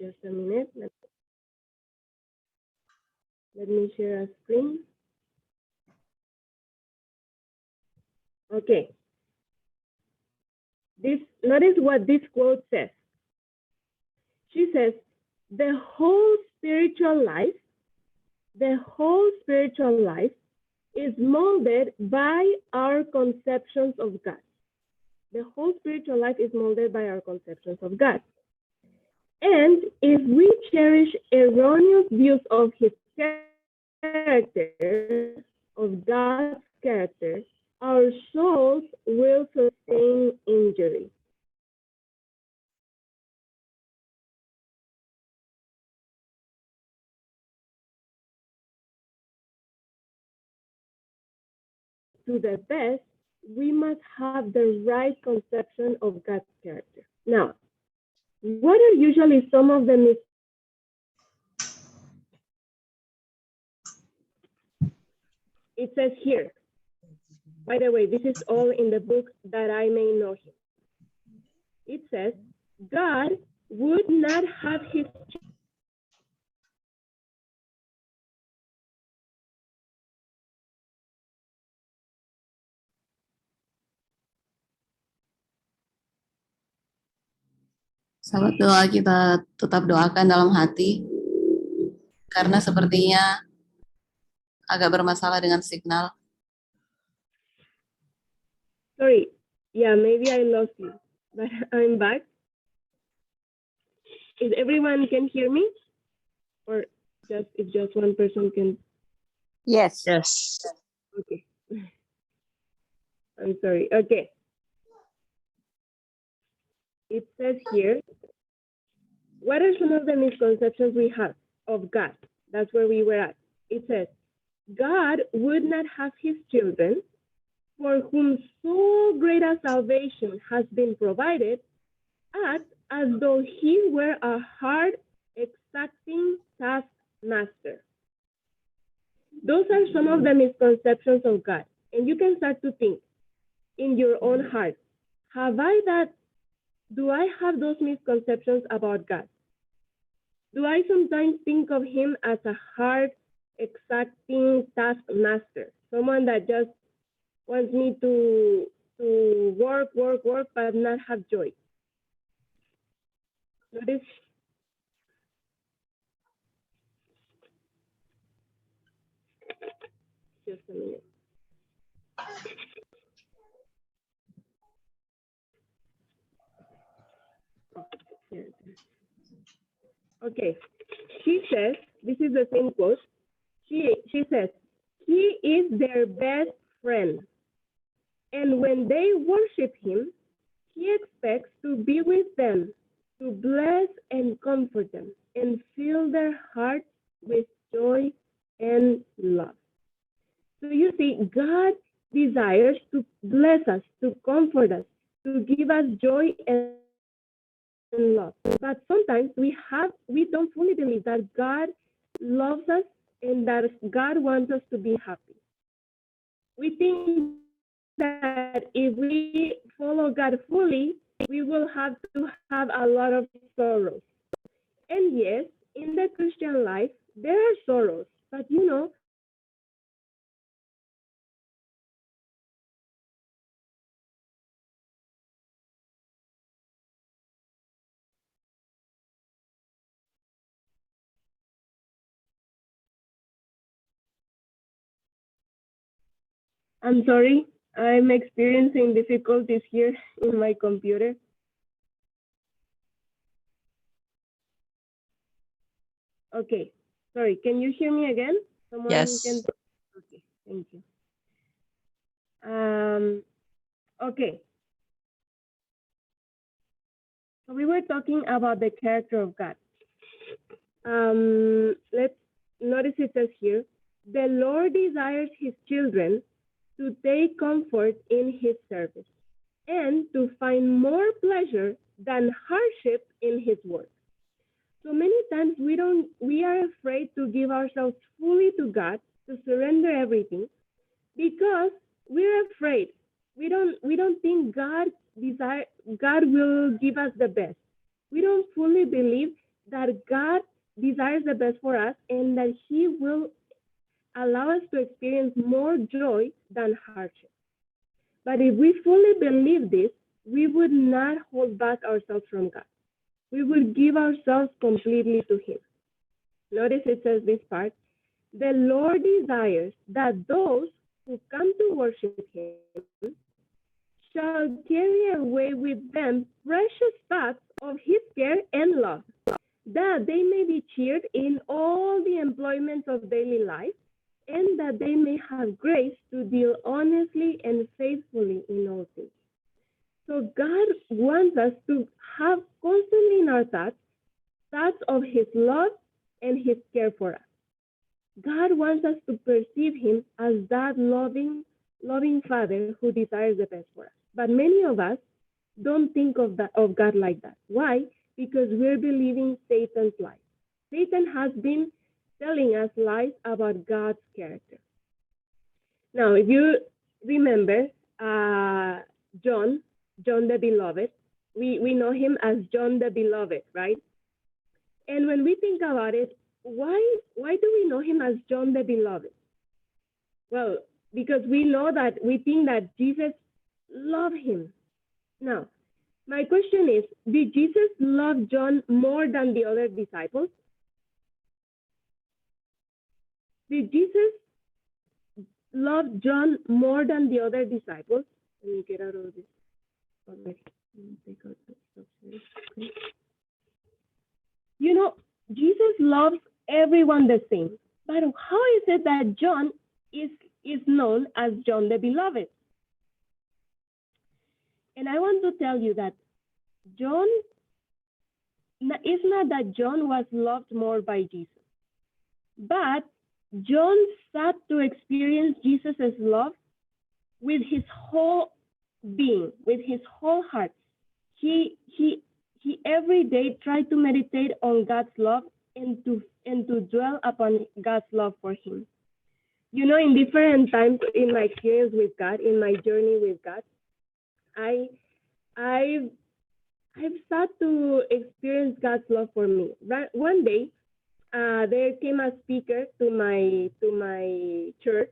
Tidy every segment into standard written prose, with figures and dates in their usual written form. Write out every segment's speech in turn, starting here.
Just a minute. Let me share a screen. Okay. Notice what this quote says. She says, the whole spiritual life is molded by our conceptions of God. The whole spiritual life is molded by our conceptions of God. And if we cherish erroneous views of his character, of God's character, our souls will sustain injury. To the best, we must have the right conception of God's character. Now, what are usually some of the It says here, by the way, this is all in the book That I May Know Him. It says, God would not have his Sahabat doa, kita tetap doakan dalam hati karena sepertinya agak bermasalah dengan signal. Sorry, yeah, maybe I lost you, but I'm back. Is everyone can hear me? Or if just one person can? Yes. Yes. Okay. I'm sorry. Okay. It says here, what are some of the misconceptions we have of God? That's where we were at. It says, God would not have his children, for whom so great a salvation has been provided, act as though he were a hard, exacting taskmaster. Those are some of the misconceptions of God. And you can start to think in your own heart, do I have those misconceptions about God? Do I sometimes think of him as a hard, exacting taskmaster, someone that just wants me to work, but not have joy? Notice. Just a minute. Okay, she says, this is the same quote. She says, he is their best friend. And when they worship him, he expects to be with them, to bless and comfort them, and fill their hearts with joy and love. So you see, God desires to bless us, to comfort us, to give us joy and love. But sometimes we don't fully believe that God loves us and that God wants us to be happy. We think that if we follow God fully, we will have to have a lot of sorrows. And yes, in the Christian life, there are sorrows, but you know, I'm sorry, I'm experiencing difficulties here in my computer. Okay, sorry, can you hear me again? Someone Yes. can. Okay, thank you. Okay. So we were talking about the character of God. Let's notice it says here, the Lord desires his children to take comfort in his service and to find more pleasure than hardship in his work. So many times we are afraid to give ourselves fully to God, to surrender everything, because we're afraid. We don't think God will give us the best. We don't fully believe that God desires the best for us and that He will allow us to experience more joy than hardship. But if we fully believe this, we would not hold back ourselves from God. We would give ourselves completely to Him. Notice it says this part, the Lord desires that those who come to worship Him shall carry away with them precious thoughts of His care and love, that they may be cheered in all the employments of daily life, and that they may have grace to deal honestly and faithfully in all things. So God wants us to have constantly in our thoughts of His love and His care for us. God wants us to perceive Him as that loving Father who desires the best for us. But many of us don't think of God like that. Why? Because we're believing Satan's lies. Satan has been telling us lies about God's character. Now, if you remember John the Beloved, we know him as John the Beloved, right? And when we think about it, why do we know him as John the Beloved? Well, because we think that Jesus loved him. Now, my question is, did Jesus love John more than the other disciples? Did Jesus love John more than the other disciples? Let me get out of this already. Take out the stuff here. Okay. You know, Jesus loves everyone the same. But how is it that John is known as John the Beloved? And I want to tell you that John, it's not that John was loved more by Jesus, but John sought to experience Jesus' love with his whole being, with his whole heart. He every day tried to meditate on God's love and to dwell upon God's love for him. You know, in different times in my experience with God, in my journey with God, I've sought to experience God's love for me. One day, there came a speaker to my church,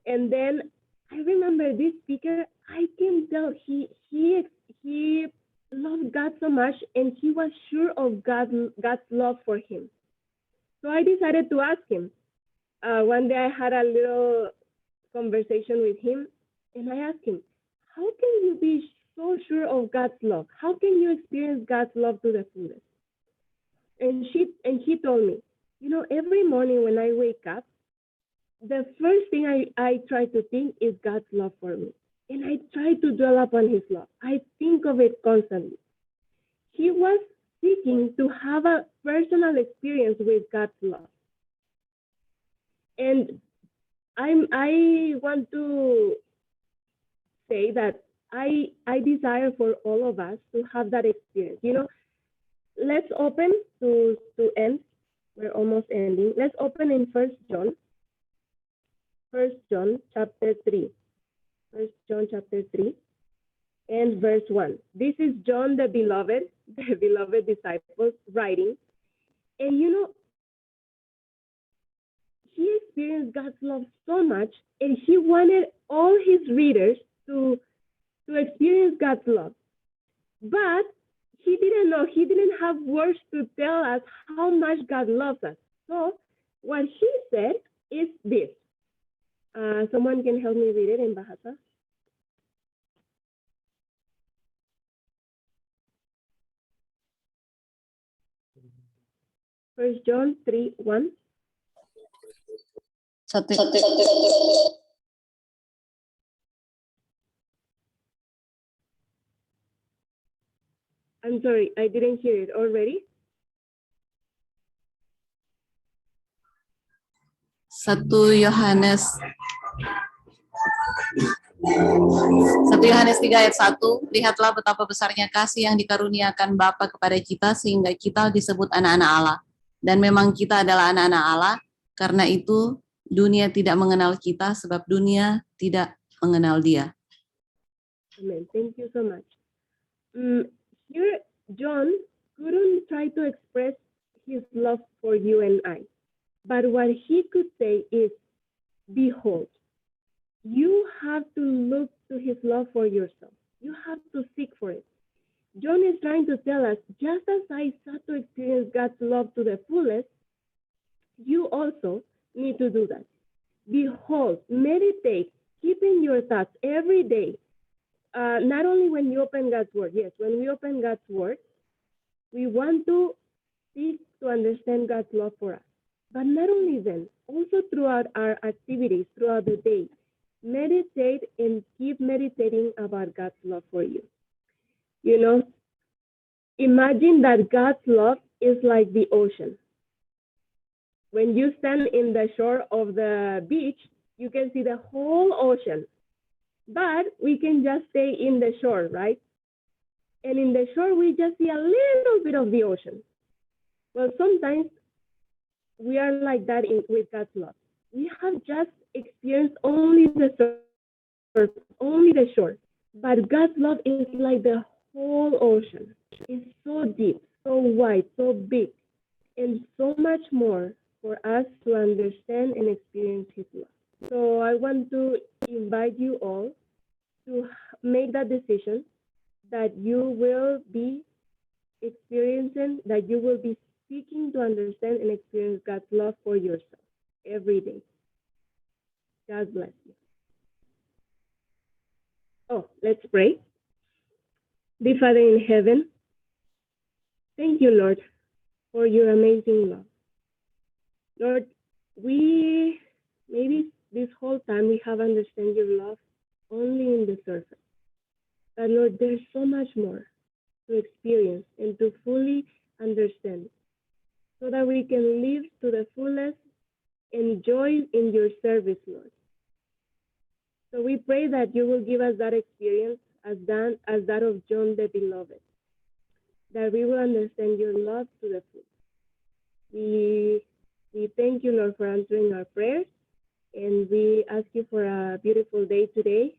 and then I remember this speaker. I can tell he loved God so much, and he was sure of God's love for him. So I decided to ask him. One day I had a little conversation with him, and I asked him, how can you be so sure of God's love? How can you experience God's love to the fullest? And he told me, you know, every morning when I wake up, the first thing I try to think is God's love for me. And I try to dwell upon his love. I think of it constantly. He was seeking to have a personal experience with God's love. And I want to say that I desire for all of us to have that experience. You know, let's open to end. We're almost ending. Let's open in 1 John. 1 John chapter 3. 1 John chapter 3 and verse 1. This is John the beloved disciple writing. And you know, he experienced God's love so much, and he wanted all his readers to experience God's love. But he didn't have words to tell us how much God loves us. So what he said is this. Someone can help me read it in Bahasa. 1 John 3:1. I'm sorry, I didn't hear it already. 1 Yohanes 3 ayat 1, lihatlah betapa besarnya kasih yang dikaruniakan Bapa kepada kita sehingga kita disebut anak-anak Allah. Dan memang kita adalah anak-anak Allah, karena itu dunia tidak mengenal kita sebab dunia tidak mengenal Dia. Amen. Thank you so much. Here, John couldn't try to express his love for you and I. But what he could say is, behold, you have to look to his love for yourself. You have to seek for it. John is trying to tell us, just as I sought to experience God's love to the fullest, you also need to do that. Behold, meditate, keep in your thoughts every day. Not only when you open God's word. Yes, when we open God's word, we want to seek to understand God's love for us. But not only then, also throughout our activities, throughout the day, meditate and keep meditating about God's love for you. You know, imagine that God's love is like the ocean. When you stand in the shore of the beach, you can see the whole ocean. But we can just stay in the shore, right? And in the shore, we just see a little bit of the ocean. Well, sometimes we are like that with God's love. We have just experienced only the surface, only the shore. But God's love is like the whole ocean. It's so deep, so wide, so big, and so much more for us to understand and experience his love. So I want to invite you all to make that decision that you will be experiencing, that you will be seeking to understand and experience God's love for yourself every day. God bless you. Oh, let's pray. Dear Father in heaven, thank you, Lord, for your amazing love. Lord, we maybe this whole time we have understood your love only in the surface. But Lord, there's so much more to experience and to fully understand so that we can live to the fullest and joy in your service, Lord. So we pray that you will give us that experience as that of John the Beloved, that we will understand your love to the full. We thank you, Lord, for answering our prayers, and we ask you for a beautiful day today